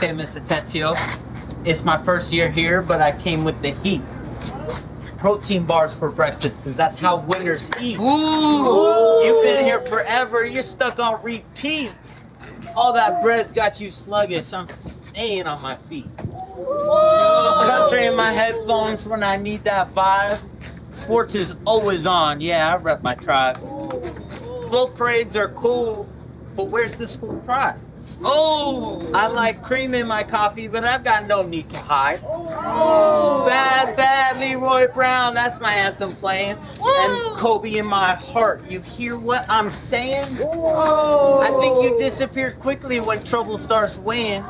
Okay, Miss Atencio. It's my first year here, but I came with the heat. Protein bars for breakfast, because that's how winners eat. Ooh. You've been here forever. You're stuck on repeat. All that bread's got you sluggish. I'm staying on my feet. Country in my headphones when I need that vibe. Sports is always on. Yeah, I rep my tribe. Float parades are cool, but where's the school pride? Oh. I like cream in my coffee, but I've got no need to hide. Bad, bad Leroy Brown, that's my anthem playing. And Kobe in my heart, you hear what I'm saying? I think you disappear quickly when trouble starts weighing.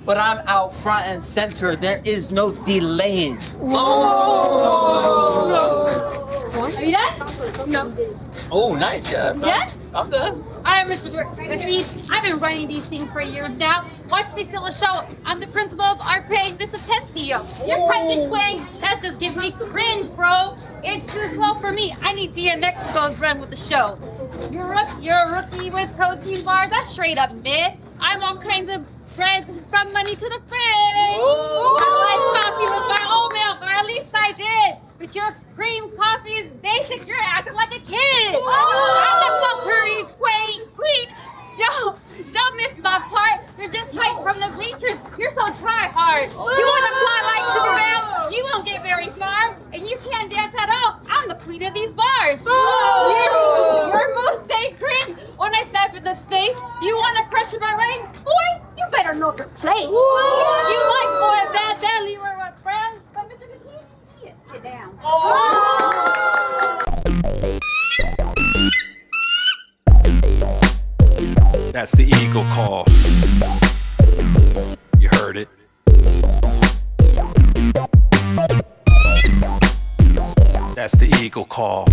But I'm out front and center, there is no delaying. Are you done? No. Oh, nice job. Yeah? I'm done. I'm Mr. Kakish. I've been running these things for years now. Watch me steal a show. I'm the principal of RPA, Miss Atencio. Your punch and twang, that's just giving me cringe, bro. It's too slow for me. I need DMX to go run with the show. You're a rookie with protein bars. That's straight up mid. I'm all kinds of breads from money to the fridge. I like coffee with my oat milk, or at least I did. But your cream coffee is basic. You're acting like a kid. I'm the potpourri queen. Don't miss my part. You're just hype from the bleachers. You're so try hard. You want to fly like Superman? You won't get very far. And you can't dance at all. I'm the queen of these bars. Your moves stay cringe when I step in the space. You want to crush my lane? Boy, you better know your place. You like boy bad Leroy Brown, but Mr. Kakish, sit down. That's the Eagle Call. You heard it. That's the Eagle Call.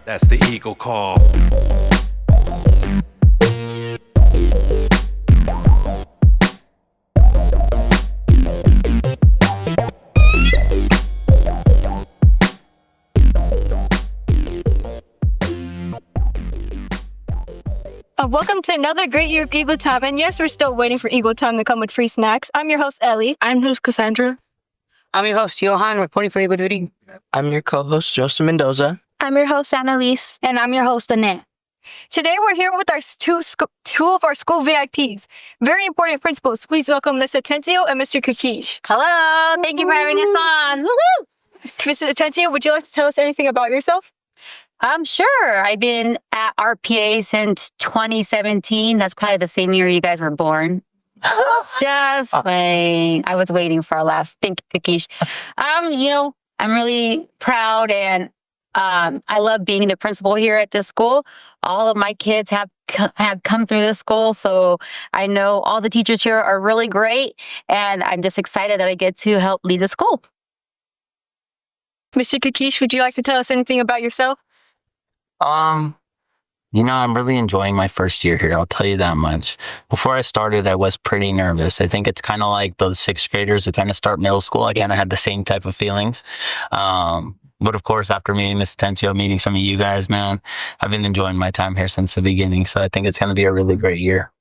That's the Eagle Call. Welcome to another great year of Eagle Time. And yes, we're still waiting for Eagle Time to come with free snacks. I'm your host, Ellie. I'm host Cassandra. I'm your host, Johan, reporting for Eagle Duty. I'm your co-host, Joseph Mendoza. I'm your host, Annalise. And I'm your host, Annette. Today we're here with our two of our school VIPs. Very important principals. Please welcome Miss Atencio and Mr. Kakish. Hello. Thank you for having us on. Woo-hoo. Mrs. Atencio, would you like to tell us anything about yourself? Sure. I've been at RPA since 2017. That's probably the same year you guys were born. Just playing. I was waiting for a laugh. Thank you, Kakish. I'm really proud and I love being the principal here at this school. All of my kids have come through this school, so I know all the teachers here are really great, and I'm just excited that I get to help lead the school. Mr. Kakish, would you like to tell us anything about yourself? I'm really enjoying my first year here. I'll tell you that much. Before I started, I was pretty nervous. I think it's kind of like those sixth graders who kind of start middle school. I kind of had the same type of feelings. But of course, after meeting Miss Atencio, meeting some of you guys, man, I've been enjoying my time here since the beginning. So I think it's going to be a really great year.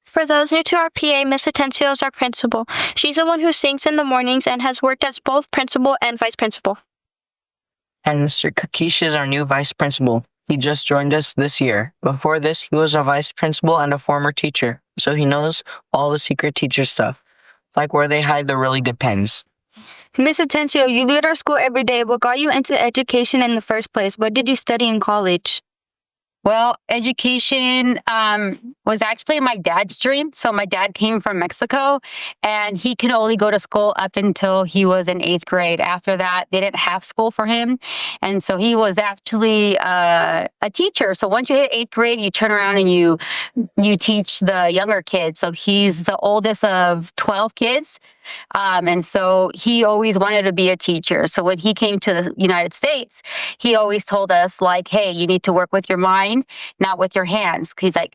For those new to our PA, Miss Atencio is our principal. She's the one who sings in the mornings and has worked as both principal and vice principal. And Mr. Kakish is our new vice principal. He just joined us this year. Before this, he was a vice principal and a former teacher, so he knows all the secret teacher stuff, like where they hide the really good pens. Miss Atencio, you lead our school every day. What got you into education in the first place? What did you study in college? Well, education was actually my dad's dream. So my dad came from Mexico, and he could only go to school up until he was in 8th grade. After that, they didn't have school for him. And so he was actually a teacher. So once you hit 8th grade, you turn around and you teach the younger kids. So he's the oldest of 12 kids. And so he always wanted to be a teacher. So when he came to the United States, he always told us, like, hey, you need to work with your mind, not with your hands. He's like,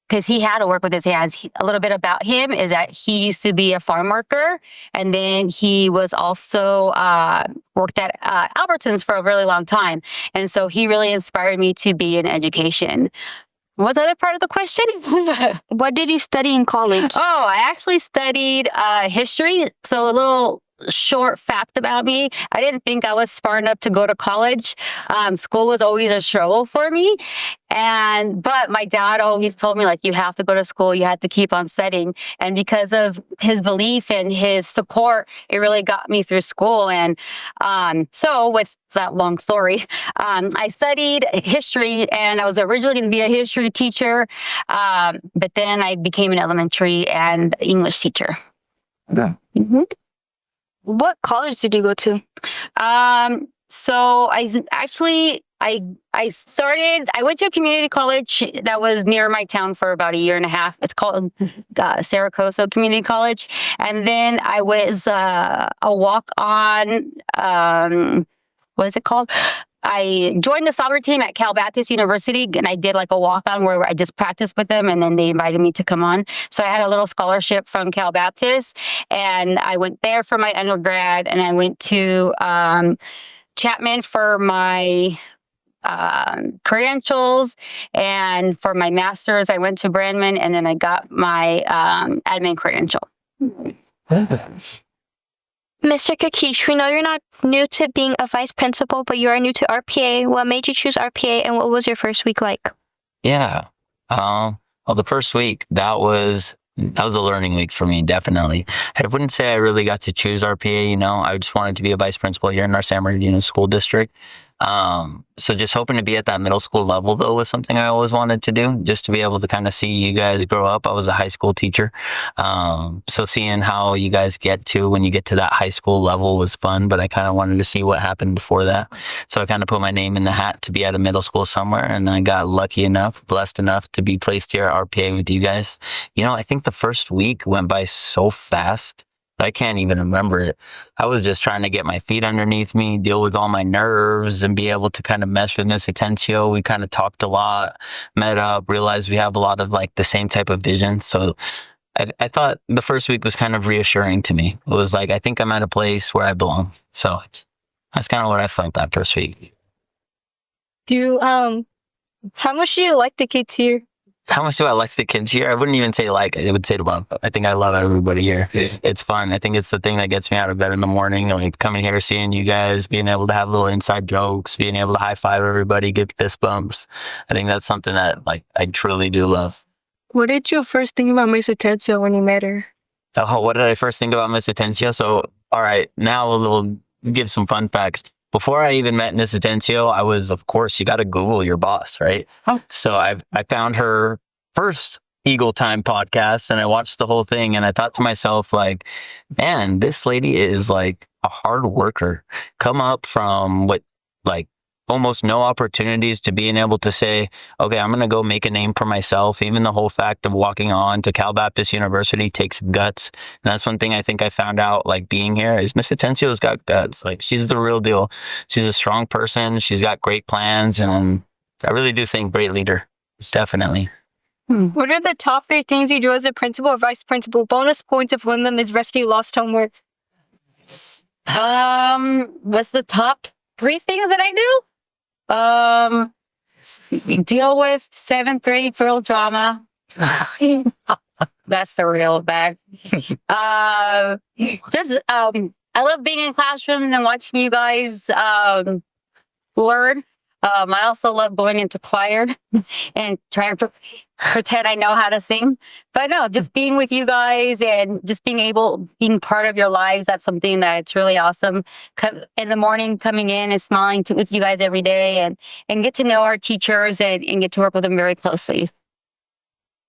because he had to work with his hands. A little bit about him is that he used to be a farm worker, and then he was also worked at Albertsons for a really long time. And so he really inspired me to be in education. What's the other part of the question? What did you study in college? Oh, I actually studied history. So a little short fact about me. I didn't think I was smart enough to go to college. School was always a struggle for me. But my dad always told me, like, you have to go to school. You have to keep on studying. And because of his belief and his support, it really got me through school. And so with that long story, I studied history, and I was originally going to be a history teacher. But then I became an elementary and English teacher. Yeah. Mm-hmm. What college did you go to? So I went to a community college that was near my town for about a year and a half. It's called Saracoso Community College. And then I was a walk-on, what is it called? I joined the soccer team at Cal Baptist University, and I did like a walk-on where I just practiced with them, and then they invited me to come on. So I had a little scholarship from Cal Baptist, and I went there for my undergrad, and I went to Chapman for my credentials, and for my master's, I went to Brandman, and then I got my admin credential. Mr. Kakish, we know you're not new to being a vice principal, but you are new to RPA. What made you choose RPA, and what was your first week like? Yeah. Well, the first week, that was a learning week for me, definitely. I wouldn't say I really got to choose RPA, I just wanted to be a vice principal here in our San Bernardino school district. So just hoping to be at that middle school level, though, was something I always wanted to do, just to be able to kind of see you guys grow up. I was a high school teacher. So seeing how you guys get to when you get to that high school level was fun, but I kind of wanted to see what happened before that. So I kind of put my name in the hat to be at a middle school somewhere, and I got blessed enough to be placed here at RPA with you guys. I think the first week went by so fast. I can't even remember it. I was just trying to get my feet underneath me, deal with all my nerves, and be able to kind of mesh with Miss Atencio. We kind of talked a lot, met up, realized we have a lot of like the same type of vision. So I thought the first week was kind of reassuring to me. It was like, I think I'm at a place where I belong. So that's kind of what I felt that first week. How much do you like the kids here? How much do I like the kids here? I wouldn't even say like, I would say love. I think I love everybody here. It's fun. I think it's the thing that gets me out of bed in the morning. Like coming here, seeing you guys, being able to have little inside jokes, being able to high five everybody, give fist bumps. I think that's something that like I truly do love. What did you first think about Miss Atencio when you met her? Oh, what did I first think about Miss Atencio? So, all right, now we'll give some fun facts. Before I even met Miss Atencio, I was, of course, you got to Google your boss, right? Oh. So I found her first Eagle Time podcast, and I watched the whole thing, and I thought to myself, like, man, this lady is like a hard worker. Come up from almost no opportunities to being able to say, okay, I'm going to go make a name for myself. Even the whole fact of walking on to Cal Baptist University takes guts. And that's one thing I think I found out, like being here, is Miss Atencio's got guts. Like she's the real deal. She's a strong person. She's got great plans. And I really do think great leader. Definitely. What are the top 3 things you do as a principal or vice principal? Bonus points if one of them is rescue lost homework. What's the top 3 things that I do? Deal with 7th grade girl drama. That's the real bag. I love being in classroom and watching you guys learn. I also love going into choir and trying to pretend I know how to sing. But no, just being with you guys and just being part of your lives, that's something that's really awesome. In the morning, coming in and smiling with you guys every day and get to know our teachers and get to work with them very closely.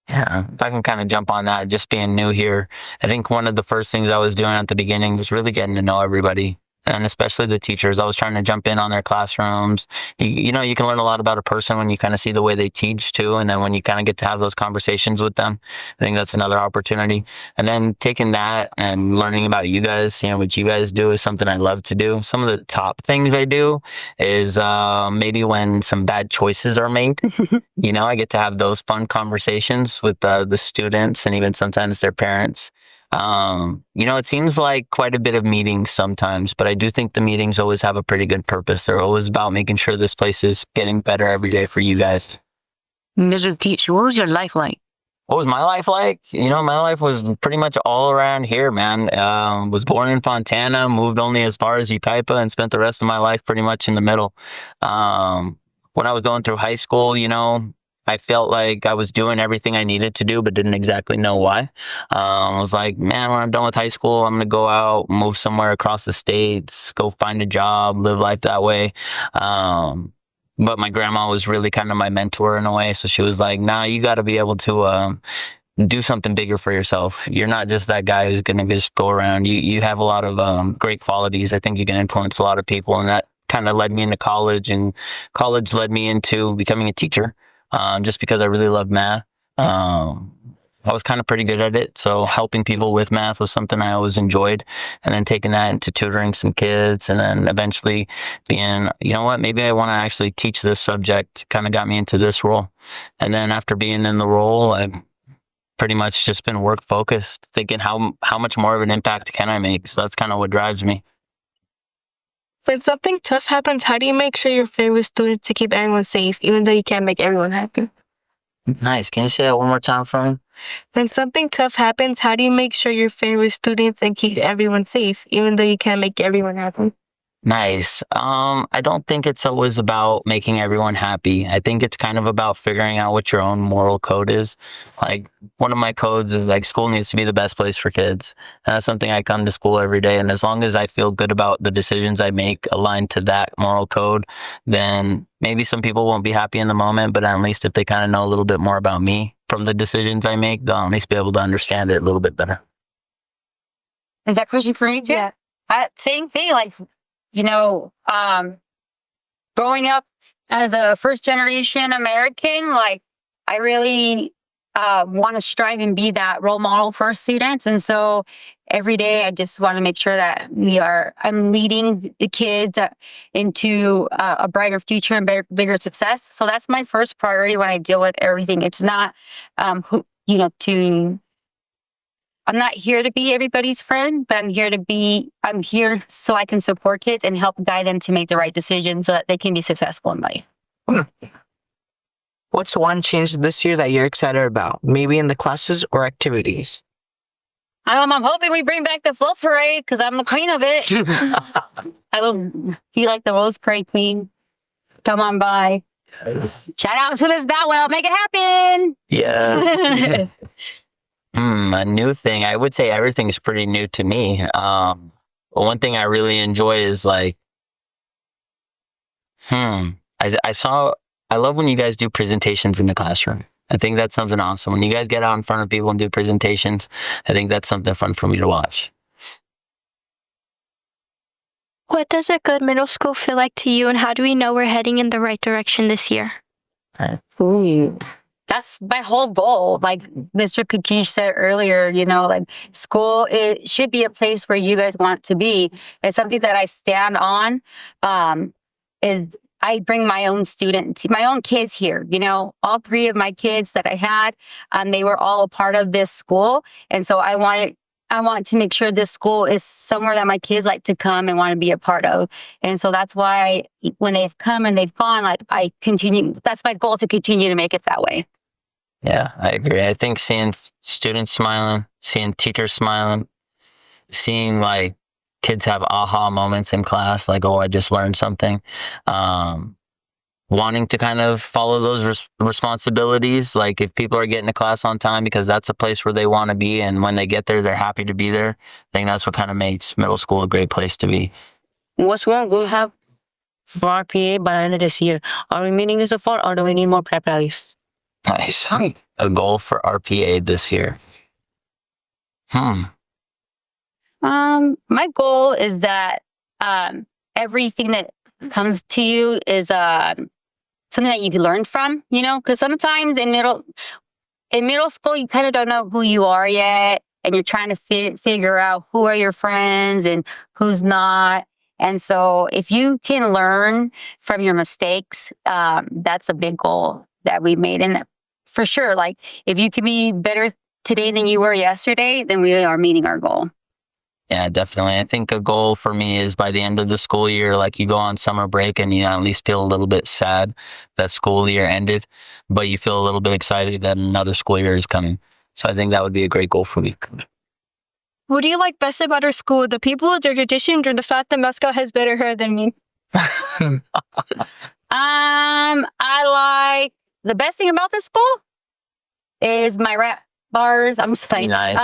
Yeah, if I can kind of jump on that, just being new here, I think one of the first things I was doing at the beginning was really getting to know everybody. and especially the teachers. I was trying to jump in on their classrooms. You know, you can learn a lot about a person when you kind of see the way they teach too, and then when you kind of get to have those conversations with them. I think that's another opportunity. And then taking that and learning about you guys, seeing what you guys do is something I love to do. Some of the top things I do is maybe when some bad choices are made. You know, I get to have those fun conversations with the students and even sometimes their parents. You know, it seems like quite a bit of meetings sometimes, but I do think the meetings always have a pretty good purpose. They're always about making sure this place is getting better every day for you guys. Mr. Keach, what was your life like? What was my life like? You know, my life was pretty much all around here, man. Was born in Fontana, moved only as far as Yucaipa, and spent the rest of my life pretty much in the middle. When I was going through high school, you know, I felt like I was doing everything I needed to do, but didn't exactly know why. I was like, man, when I'm done with high school, I'm going to go out, move somewhere across the states, go find a job, live life that way. But my grandma was really kind of my mentor in a way. So she was like, nah, you got to be able to do something bigger for yourself. You're not just that guy who's going to just go around. You have a lot of great qualities. I think you can influence a lot of people. And that kind of led me into college. And college led me into becoming a teacher just because I really loved math. I was kind of pretty good at it. So helping people with math was something I always enjoyed. And then taking that into tutoring some kids and then eventually being, you know what, maybe I want to actually teach this subject kind of got me into this role. And then after being in the role, I've pretty much just been work focused, thinking how much more of an impact can I make? So that's kind of what drives me. When something tough happens, how do you make sure you're fair with students to keep everyone safe, even though you can't make everyone happy? Nice. Can you say that one more time for me? When something tough happens, how do you make sure you're fair with students and keep everyone safe, even though you can't make everyone happy? Nice. I don't think it's always about making everyone happy. I think it's kind of about figuring out what your own moral code is. Like one of my codes is like school needs to be the best place for kids. And that's something I come to school every day. And as long as I feel good about the decisions I make aligned to that moral code, then maybe some people won't be happy in the moment, but at least if they kind of know a little bit more about me from the decisions I make, they'll at least be able to understand it a little bit better. Is that question for me too? Yeah. Same thing. Like, you know, growing up as a first generation American, like I really want to strive and be that role model for students. And so every day I just want to make sure that I'm leading the kids into a brighter future and bigger success. So that's my first priority when I deal with everything. It's not, I'm not here to be everybody's friend, but I'm here so I can support kids and help guide them to make the right decision so that they can be successful in life. What's one change this year that you're excited about? Maybe in the classes or activities? I'm hoping we bring back the float parade because I'm the queen of it. I will be like the Rose Parade queen. Come on by. Yes. Shout out to Ms. Boutwell. Make it happen. Yeah. A new thing. I would say everything's pretty new to me. But one thing I really enjoy is like, I love when you guys do presentations in the classroom. I think that's something awesome. When you guys get out in front of people and do presentations, I think that's something fun for me to watch. What does a good middle school feel like to you, and how do we know we're heading in the right direction this year? Ooh. That's my whole goal. Like Mr. Kakish said earlier, like school, it should be a place where you guys want to be. It's something that I stand on, is I bring my own my own kids here, all three of my kids that I had, they were all a part of this school. And so I want to make sure this school is somewhere that my kids like to come and want to be a part of. And so that's why when they've come and they've gone, like that's my goal, to continue to make it that way. Yeah, I agree. I think seeing students smiling, seeing teachers smiling, seeing like kids have aha moments in class, like, oh, I just learned something. Wanting to kind of follow those responsibilities. Like if people are getting to class on time because that's a place where they want to be, and when they get there, they're happy to be there. I think that's what kind of makes middle school a great place to be. What's one goal we have for RPA by the end of this year? Are we meeting this so far, or do we need more prep rallies? Nice. A goal for RPA this year. My goal is that everything that comes to you is something that you can learn from, you know, because sometimes in middle school, you kind of don't know who you are yet. And you're trying to figure out who are your friends and who's not. And so if you can learn from your mistakes, that's a big goal that we made. And for sure, like if you can be better today than you were yesterday, then we are meeting our goal. Yeah, definitely. I think a goal for me is by the end of the school year, like you go on summer break and you at least feel a little bit sad that school year ended, but you feel a little bit excited that another school year is coming. So I think that would be a great goal for me. What do you like best about our school? The people, the traditions, or the fact that mascot has better hair than me? I like the best thing about this school is my rap bars. I'm just playing. Nice.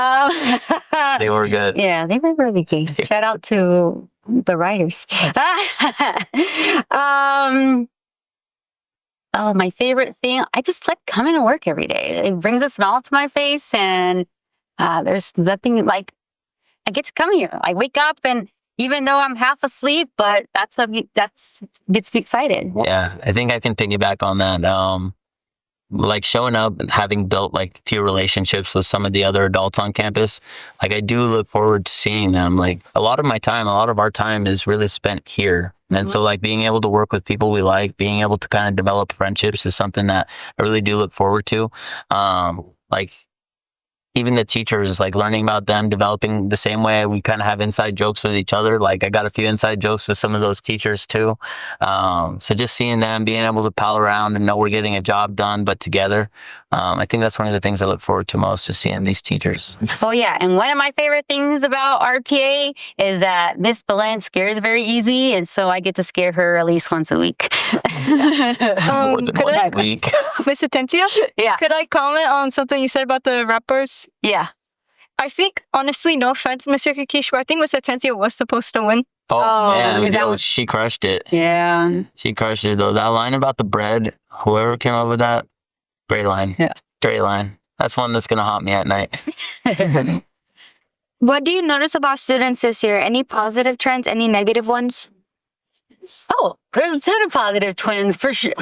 They were good. Yeah, they were really good. Shout out to the writers. Oh, my favorite thing. I just like coming to work every day. It brings a smile to my face, and there's nothing like I get to come here. I wake up, and even though I'm half asleep, but that's gets me excited. Yeah, I think I can piggyback on that. Like showing up and having built like a few relationships with some of the other adults on campus, like I do look forward to seeing them. Like a lot of our time is really spent here. And so like being able to work with people we like, being able to kind of develop friendships is something that I really do look forward to. Like even the teachers, like learning about them, developing the same way we kind of have inside jokes with each other. Like I got a few inside jokes with some of those teachers too. So just seeing them, being able to pal around and know we're getting a job done, but together. I think that's one of the things I look forward to most, is seeing these teachers. Oh yeah, and one of my favorite things about RPA is that Miss Belen scares very easy, and so I get to scare her at least once a week. More than could once I- a week. Miss Atencio? Yeah. Could I comment on something you said about the rappers? Yeah. I think, honestly, no offense, Mr. Kakish, but I think Miss Atencio was supposed to win. Oh, man, is that yo, what- she crushed it. Yeah. She crushed it though. That line about the bread, whoever came up with that, great line. Yeah. Great line. That's one that's gonna haunt me at night. What do you notice about students this year? Any positive trends? Any negative ones? Oh, there's a ton of positive trends for sure.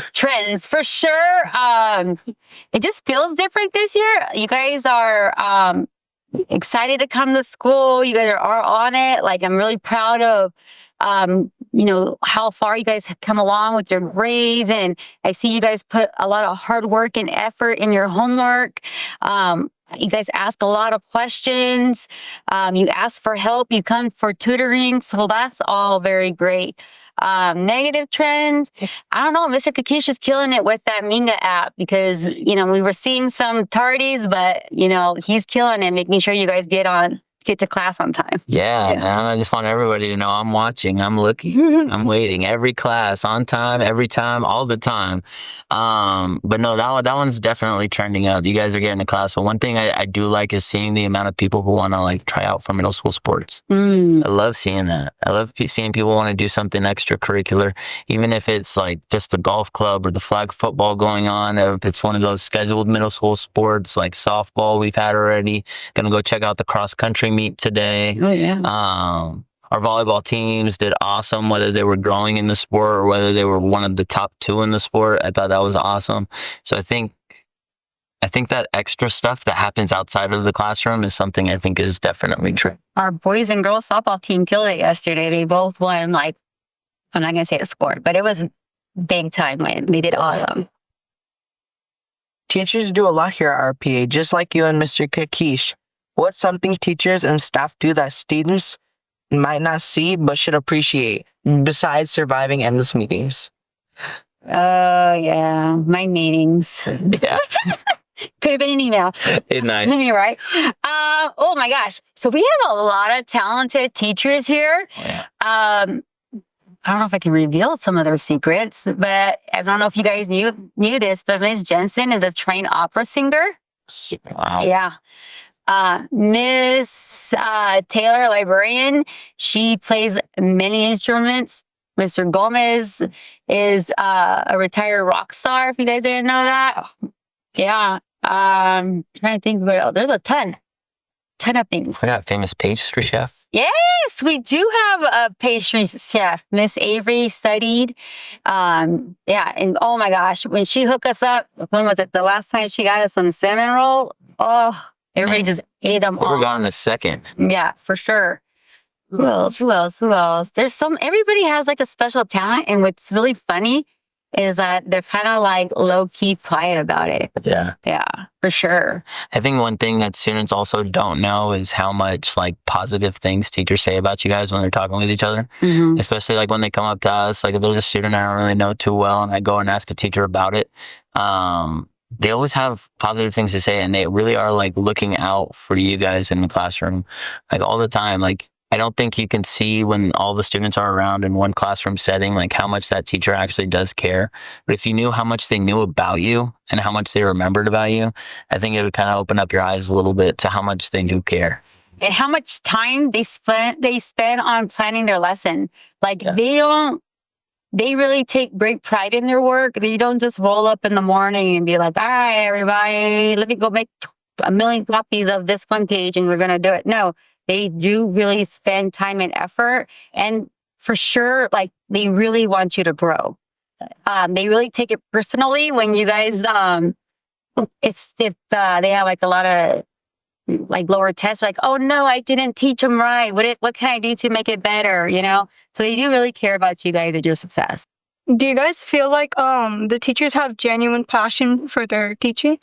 It just feels different this year. You guys are excited to come to school. You guys are on it. Like I'm really proud of how far you guys have come along with your grades, and I see you guys put a lot of hard work and effort in your homework. You guys ask a lot of questions. You ask for help. You come for tutoring. So that's all very great. Negative trends. I don't know. Mr. Kakish is killing it with that Minga app because, we were seeing some tardies, but, he's killing it, making sure you guys get to class on time. Yeah, man. I just want everybody to know I'm watching, I'm looking, I'm waiting. Every class, on time, every time, all the time. But no, that one's definitely trending up. You guys are getting to class. But one thing I do like is seeing the amount of people who want to like try out for middle school sports. I love seeing that. I love seeing people want to do something extracurricular, even if it's like just the golf club or the flag football going on, or if it's one of those scheduled middle school sports like softball we've had already. Gonna go check out the cross country meet today. Oh, yeah. Our volleyball teams did awesome, whether they were growing in the sport or whether they were one of the top 2 in the sport. I thought that was awesome. So I think that extra stuff that happens outside of the classroom is something I think is definitely true. Our boys and girls softball team killed it yesterday. They both won, I'm not going to say the score, but it was a big time win. They did awesome. Teachers do a lot here at RPA, just like you and Mr. Kakish. What's something teachers and staff do that students might not see but should appreciate, besides surviving endless meetings? Oh, yeah. My meetings. Yeah. Could have been an email. Nice. You're right. Oh, my gosh. So we have a lot of talented teachers here. Yeah. I don't know if I can reveal some of their secrets, but I don't know if you guys knew this, but Miss Jensen is a trained opera singer. Wow. Yeah. Miss Taylor, librarian, she plays many instruments. Mr. Gomez is a retired rock star, if you guys didn't know that. Yeah. Trying to think, but there's a ton. ton of things. We got famous pastry chef. Yes, we do have a pastry chef. Miss Avery studied. Yeah, and oh my gosh, when she hooked us up, when was it? The last time she got us some cinnamon roll? Oh, everybody just ate them We were all. gone in a second. Yeah, for sure. Who else? Who else? Who else? Everybody has like a special talent. And what's really funny is that they're kind of like low key quiet about it. Yeah. Yeah, for sure. I think one thing that students also don't know is how much like positive things teachers say about you guys when they're talking with each other. Mm-hmm. Especially like when they come up to us, like if there's a student I don't really know too well and I go and ask a teacher about it, they always have positive things to say and they really are like looking out for you guys in the classroom, like all the time. Like I don't think you can see when all the students are around in one classroom setting, like how much that teacher actually does care. But if you knew how much they knew about you and how much they remembered about you, I think it would kind of open up your eyes a little bit to how much they do care. And how much time they spend on planning their lesson. Like they really take great pride in their work. They don't just roll up in the morning and be like, all right, everybody, let me go make 1 million copies of this one page and we're going to do it. No, they do really spend time and effort. And for sure, like they really want you to grow. They really take it personally when you guys, if they have like a lot of like lower tests, like, oh no, I didn't teach them right. What can I do to make it better? You know? So they do really care about you guys and your success. Do you guys feel like the teachers have genuine passion for their teaching?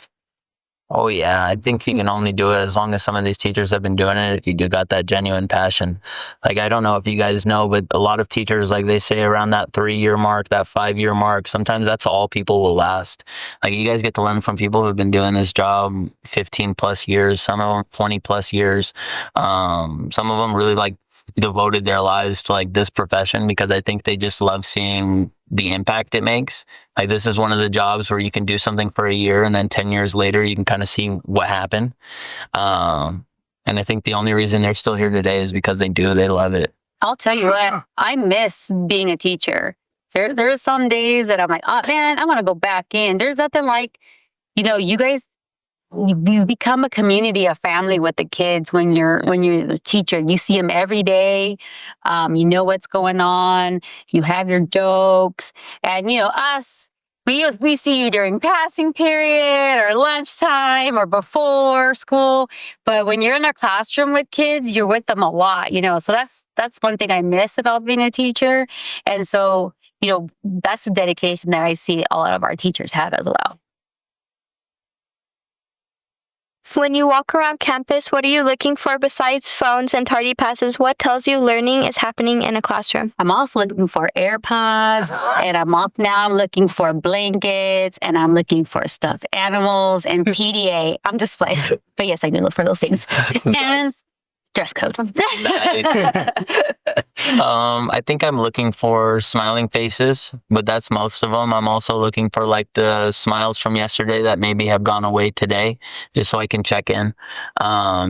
Oh yeah, I think you can only do it as long as some of these teachers have been doing it. If you do got that genuine passion, like I don't know if you guys know, but a lot of teachers, like they say around that 3-year mark, that 5-year mark, sometimes that's all people will last. Like you guys get to learn from people who've been doing this job 15 plus years, some of them 20 plus years. Some of them really like devoted their lives to like this profession because I think they just love seeing the impact it makes. Like this is one of the jobs where you can do something for a year and then 10 years later you can kind of see what happened. And I think the only reason they're still here today is because they love it. I'll tell you what, I miss being a teacher. There's some days that I'm like, oh man, I want to go back in. There's nothing like, you guys, you become a community, a family with the kids when you're the teacher. You see them every day. You know what's going on. You have your jokes, and us. We see you during passing period or lunchtime or before school. But when you're in a classroom with kids, you're with them a lot. So that's one thing I miss about being a teacher. And so that's the dedication that I see a lot of our teachers have as well. When you walk around campus, what are you looking for besides phones and tardy passes? What tells you learning is happening in a classroom? I'm also looking for AirPods, and I'm looking for blankets, and I'm looking for stuffed animals and PDA. I'm just playing, but yes, I do look for those things. And dress code. I think I'm looking for smiling faces, but that's most of them. I'm also looking for like the smiles from yesterday that maybe have gone away today, just so I can check in,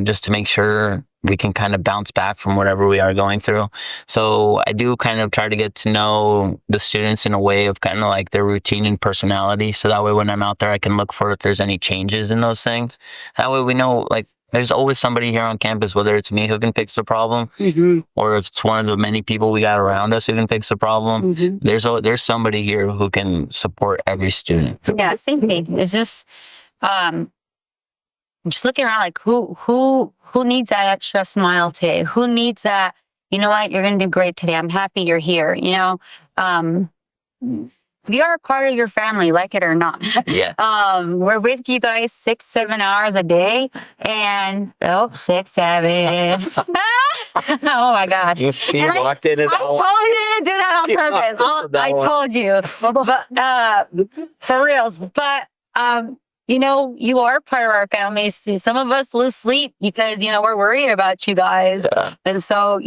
just to make sure we can kind of bounce back from whatever we are going through. So I do kind of try to get to know the students in a way of kind of like their routine and personality. So that way when I'm out there, I can look for if there's any changes in those things. That way we know like, there's always somebody here on campus, whether it's me who can fix the problem, or if it's one of the many people we got around us who can fix the problem. There's somebody here who can support every student. Yeah, same thing. It's just looking around like who needs that extra smile today? Who needs that? You know what? You're going to do great today. I'm happy you're here. We are a part of your family, like it or not. Yeah. We're with you guys 6-7 hours a day, and 6, 7. Oh my gosh! You walked in and I totally didn't do that on purpose. I told you, but for reals. But you are part of our family. Some of us lose sleep because we're worried about you guys, and so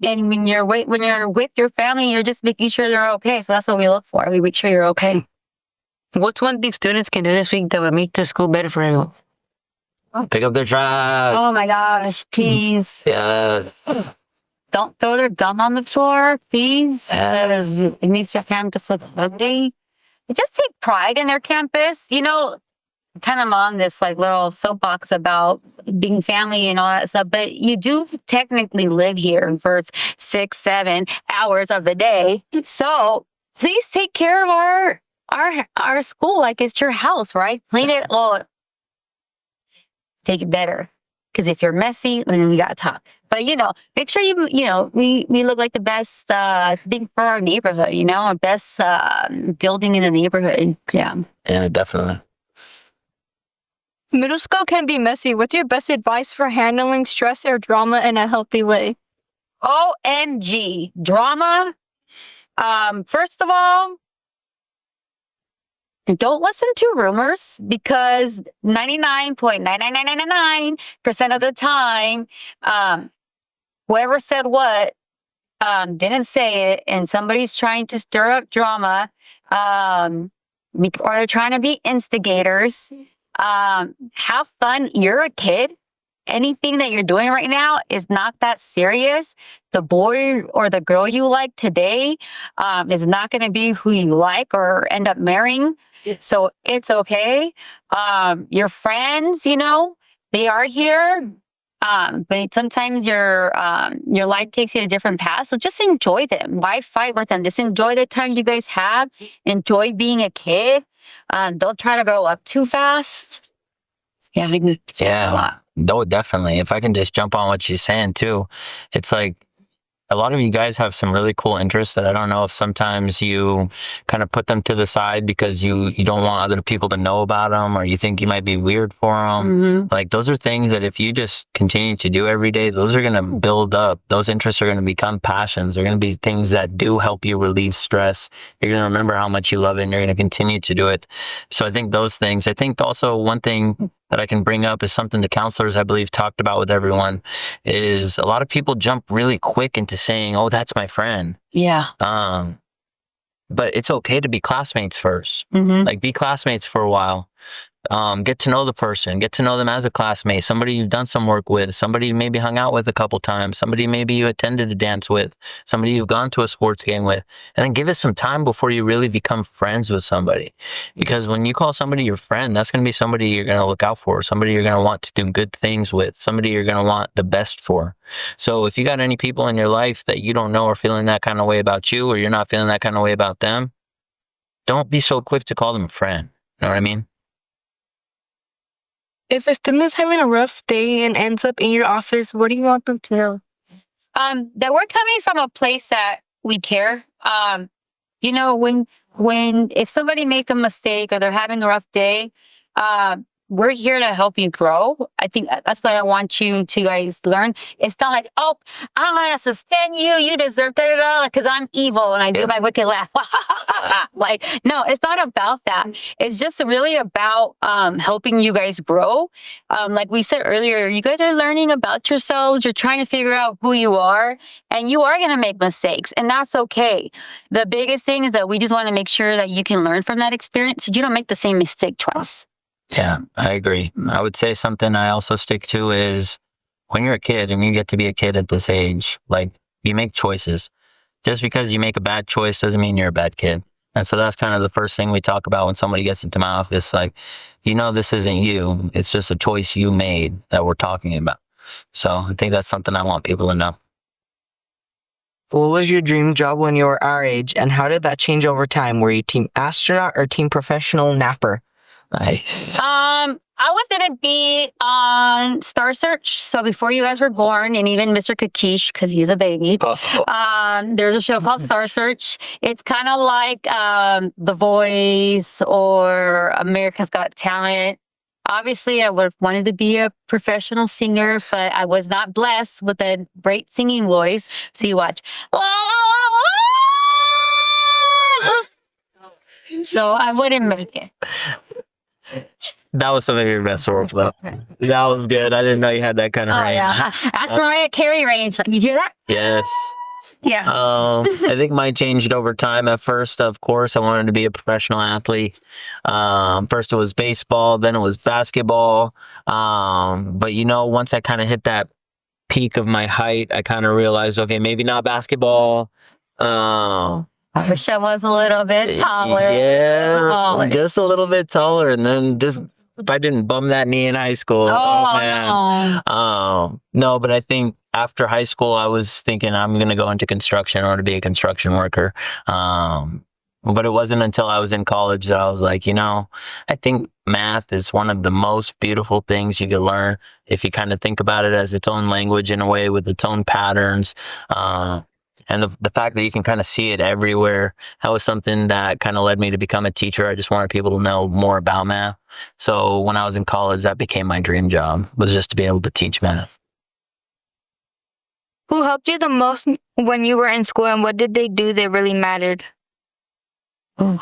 And when you're with your family, you're just making sure they're okay. So that's what we look for. We make sure you're okay. What's one thing students can do this week that would make the school better for everyone? Pick up their trash. Oh my gosh, please. Yes. Don't throw their gum on the floor, please. Because it makes your campus look ugly. They just take pride in their campus. kind of on this like little soapbox about being family and all that stuff, but you do technically live here for 6-7 hours of the day. So please take care of our school like it's your house, right? Clean it, well, take it better. Because if you're messy, then we gotta talk. But make sure we look like the best thing for our neighborhood. Our best building in the neighborhood. Yeah. Yeah, definitely. Middle school can be messy. What's your best advice for handling stress or drama in a healthy way? OMG, drama. First of all, don't listen to rumors because 99.99999% of the time, whoever said what didn't say it, and somebody's trying to stir up drama, or they're trying to be instigators. Have fun. You're a kid. Anything that you're doing right now is not that serious. The boy or the girl you like today is not going to be who you like or end up marrying. So it's okay. Your friends, they are here. But sometimes your life takes you a different path. So just enjoy them. Why fight with them? Just enjoy the time you guys have. Enjoy being a kid. Don't try to grow up too fast. Yeah, no, definitely. If I can just jump on what she's saying too, it's like a lot of you guys have some really cool interests that I don't know if sometimes you kind of put them to the side because you don't want other people to know about them, or you think you might be weird for them. Like those are things that if you just continue to do every day, those are going to build up. Those interests are going to become passions. They're going to be things that do help you relieve stress. You're going to remember how much you love it and you're going to continue to do it. So I think those things. I think also one thing that I can bring up is something the counselors, I believe, talked about with everyone, is a lot of people jump really quick into saying, oh, that's my friend. Yeah. But it's okay to be classmates first. Like be classmates for a while. Get to know the person, get to know them as a classmate, somebody you've done some work with, somebody you maybe hung out with a couple times, somebody maybe you attended a dance with, somebody you've gone to a sports game with, and then give it some time before you really become friends with somebody. Because when you call somebody your friend, that's going to be somebody you're going to look out for, somebody you're going to want to do good things with, somebody you're going to want the best for. So if you got any people in your life that you don't know are feeling that kind of way about you, or you're not feeling that kind of way about them, don't be so quick to call them a friend. You know what I mean? If a student is having a rough day and ends up in your office, what do you want them to know? That we're coming from a place that we care. If somebody make a mistake or they're having a rough day, we're here to help you grow. I think that's what I want you to guys learn. It's not like, oh, I'm gonna suspend you. You deserve that because I'm evil and I do my wicked laugh. Like, no, it's not about that. It's just really about helping you guys grow. Like we said earlier, you guys are learning about yourselves. You're trying to figure out who you are, and you are gonna make mistakes, and that's okay. The biggest thing is that we just want to make sure that you can learn from that experience so you don't make the same mistake twice. Yeah, I agree. I would say something I also stick to is when you're a kid and you get to be a kid at this age, like you make choices. Just because you make a bad choice doesn't mean you're a bad kid. And so that's kind of the first thing we talk about when somebody gets into my office. Like, this isn't you. It's just a choice you made that we're talking about. So I think that's something I want people to know. What was your dream job when you were our age, and how did that change over time? Were you team astronaut or team professional napper? Nice. I was gonna be on Star Search. So before you guys were born, and even Mr. Kakish, because he's a baby. There's a show called Star Search. It's kind of like The Voice or America's Got Talent. Obviously, I would have wanted to be a professional singer, but I was not blessed with a great singing voice. So you watch. So I wouldn't make it. That was some of your best work, though. That was good. I didn't know you had that kind of range. Yeah. That's Mariah Carey range. You hear that? Yes. Yeah. I think mine changed over time. At first, of course, I wanted to be a professional athlete. First it was baseball, then it was basketball. But once I kind of hit that peak of my height, I kind of realized, okay, maybe not basketball. I wish I was a little bit taller. Yeah, just a little bit taller. And then just if I didn't bum that knee in high school. Oh, Man. no. No, but I think after high school, I was thinking I'm going to go into construction or to be a construction worker. But it wasn't until I was in college that I was like, I think math is one of the most beautiful things you could learn if you kind of think about it as its own language in a way with its own patterns. And the fact that you can kind of see it everywhere, that was something that kind of led me to become a teacher. I just wanted people to know more about math. So when I was in college, that became my dream job, was just to be able to teach math. Who helped you the most when you were in school, and what did they do that really mattered? I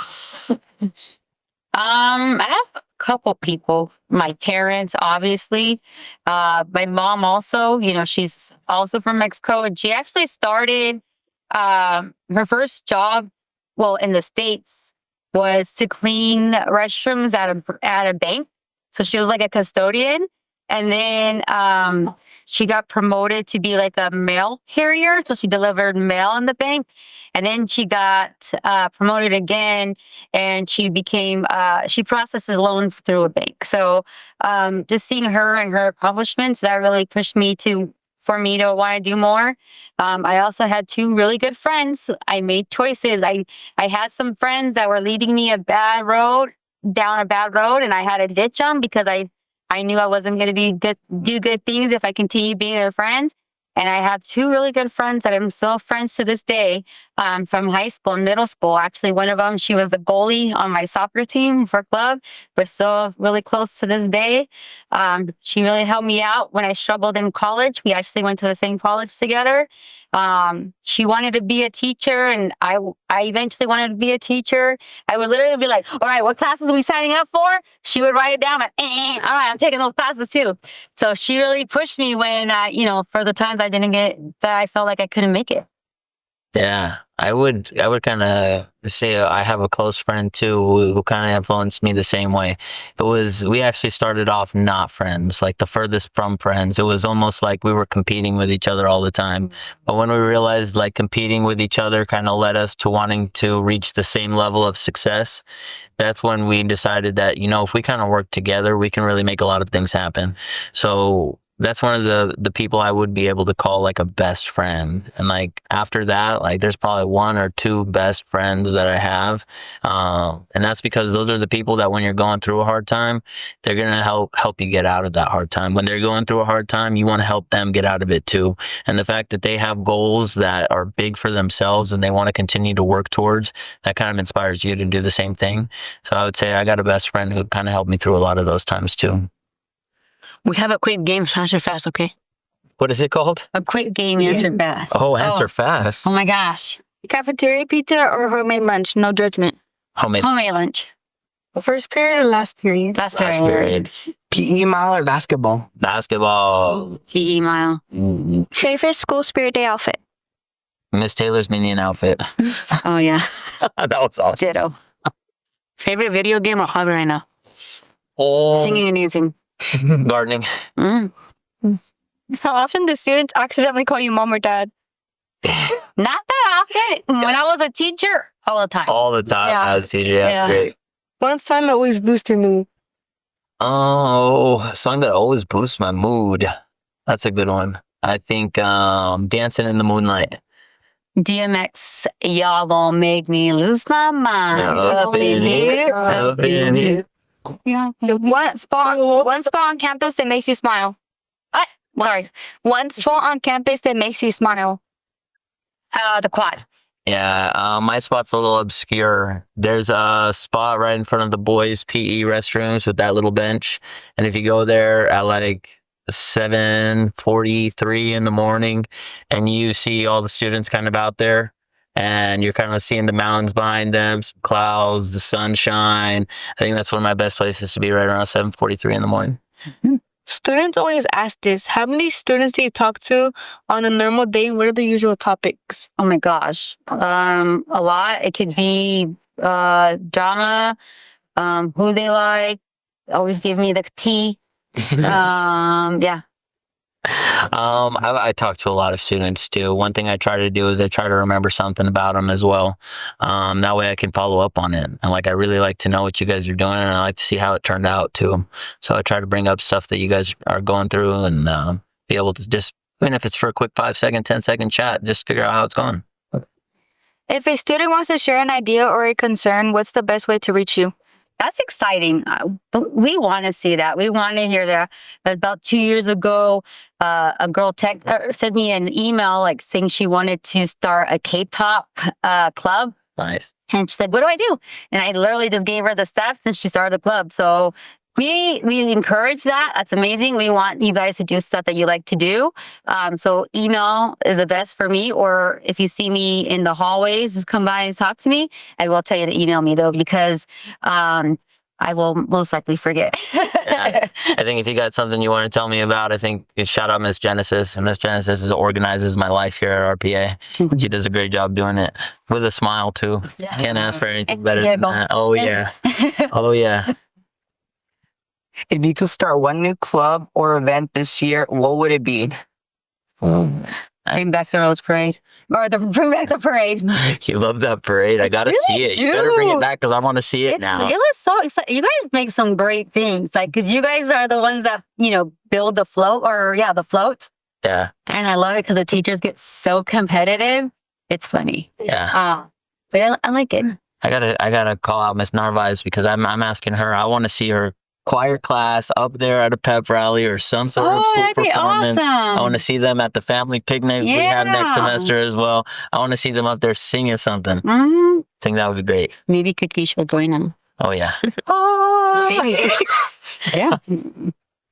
have a couple people. My parents, obviously. My mom also, she's also from Mexico, and she actually started her first job, well, in the States, was to clean restrooms at a bank. So she was like a custodian. And then she got promoted to be like a mail carrier. So she delivered mail in the bank. And then she got promoted again, and she processes loans through a bank. So just seeing her and her accomplishments, that really pushed me for me to want to do more. I also had two really good friends. I made choices. I had some friends that were leading me down a bad road, and I had to ditch them because I knew I wasn't going to do good things if I continued being their friends. And I have two really good friends that I'm still friends to this day, from high school and middle school. Actually, one of them, she was the goalie on my soccer team for club. We're still really close to this day. She really helped me out when I struggled in college. We actually went to the same college together. She wanted to be a teacher, and I eventually wanted to be a teacher. I would literally be like, all right, what classes are we signing up for? She would write it down, like, all right, I'm taking those classes too. So she really pushed me when, for the times I felt like I couldn't make it. Yeah, I would kind of say I have a close friend too who kind of influenced me the same way. We actually started off not friends, like the furthest from friends. It was almost like we were competing with each other all the time. But when we realized like competing with each other kind of led us to wanting to reach the same level of success, that's when we decided that, if we kind of work together, we can really make a lot of things happen. So that's one of the people I would be able to call like a best friend. And like after that, like there's probably one or two best friends that I have. And that's because those are the people that when you're going through a hard time, they're going to help you get out of that hard time. When they're going through a hard time, you want to help them get out of it too. And the fact that they have goals that are big for themselves and they want to continue to work towards, that kind of inspires you to do the same thing. So I would say I got a best friend who kind of helped me through a lot of those times too. We have a quick game, so answer fast, okay? What is it called? A quick game, answer fast. Oh, answer fast. Oh my gosh. Cafeteria pizza or homemade lunch? No judgment. Homemade lunch. First period or last period? Last period. PE mile or basketball? Basketball. PE mile. Favorite school spirit day outfit? Miss Taylor's Minion outfit. Oh, yeah. That was awesome. Ditto. Favorite video game or hobby right now? Singing and dancing. Gardening. Mm. How often do students accidentally call you mom or dad? Not that often. When I was a teacher, all the time. All the time. Yeah. As a teacher, that's Yeah. great. One song that always boosts your mood. Oh, a song that always boosts my mood. That's a good one. I think Dancing in the Moonlight. DMX, y'all gonna make me lose my mind. Up in here, up in here. Yeah. One spot on campus that makes you smile. Sorry. One spot on campus that makes you smile. The quad. Yeah, my spot's a little obscure. There's a spot right in front of the boys' PE restrooms with that little bench. And if you go there at like 7:43 in the morning and you see all the students kind of out there and you're kind of seeing the mountains behind them, some clouds, the sunshine. I think that's one of my best places to be, right around 7:43 in the morning. Students always ask this. How many students do you talk to on a normal day? What are the usual topics? Oh my gosh. A lot. It could be drama, who they like, always give me the tea. Yeah. I talk to a lot of students too. One thing I try to do is I try to remember something about them as well. That way I can follow up on it. And like, I really like to know what you guys are doing, and I like to see how it turned out too. So I try to bring up stuff that you guys are going through, and be able to just, even if it's for a quick 5-second, 10-second chat, just figure out how it's going. If a student wants to share an idea or a concern, what's the best way to reach you? That's exciting. We want to see that. We want to hear that. About 2 years ago, a girl sent me an email like saying she wanted to start a K-pop club. Nice. And she said, "What do I do?" And I literally just gave her the steps, and she started the club. So we encourage that. That's amazing. We want you guys to do stuff that you like to do. So email is the best for me. Or if you see me in the hallways, just come by and talk to me. I will tell you to email me though, because I will most likely forget. Yeah, I think if you got something you want to tell me about, I think you shout out Miss Genesis. And Miss Genesis organizes my life here at RPA. She does a great job doing it with a smile too. Yeah. Can't ask for anything better than that. Oh yeah. Oh yeah. If you could start one new club or event this year, what would it be? Bring back the Rose Parade. Or bring back the parade. You love that parade. I gotta see it. You better bring it back because I want to see it now. It was so exciting. You guys make some great things. Like, because you guys are the ones that, build the float the floats. Yeah. And I love it because the teachers get so competitive. It's funny. Yeah. But I like it. I gotta call out Miss Narvaez because I'm asking her. I want to see her choir class up there at a pep rally or some sort of school that'd be performance. awesome. I want to see them at the family picnic we have next Yeah. semester as well. I want to see them up there singing something. Mm, I think that would be great. maybe Kakish will join them. Oh yeah. Yeah.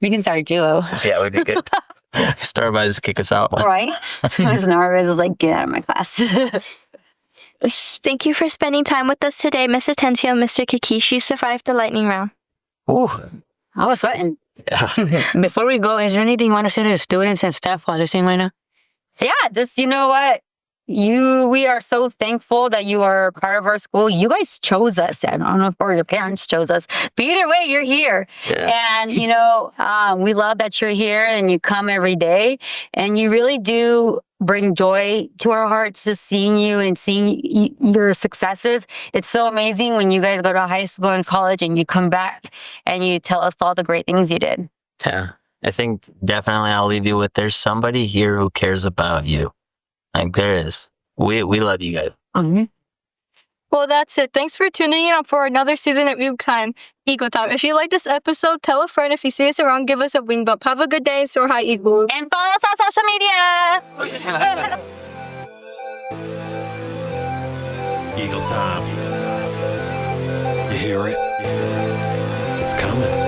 We can start a duo. Yeah, it would be good. Starbucks to kick us out. Right? Miss Narvaez is like, get out of my class. Thank you for spending time with us today, Miss Atencio and Mr. Kakish. You survived the lightning round. Ooh. I was sweating. Yeah. Before we go, is there anything you want to say to the students and staff while they're listening right now? Yeah, just, you know what? We are so thankful that you are part of our school. You guys chose us. I don't know if or your parents chose us, but either way, you're here. Yeah. And, we love that you're here and you come every day, and you really do bring joy to our hearts just seeing you and seeing your successes. It's so amazing when you guys go to high school and college and you come back and you tell us all the great things you did. Yeah. I think definitely I'll leave you with there's somebody here who cares about you. Like there is. We love you guys. Mm-hmm. Well, that's it. Thanks for tuning in for another season of Eagle Time. If you like this episode, tell a friend. If you see us around, give us a wing bump. Have a good day and soar high, Eagle. And follow us on social media. Eagle time. You hear it? It's coming.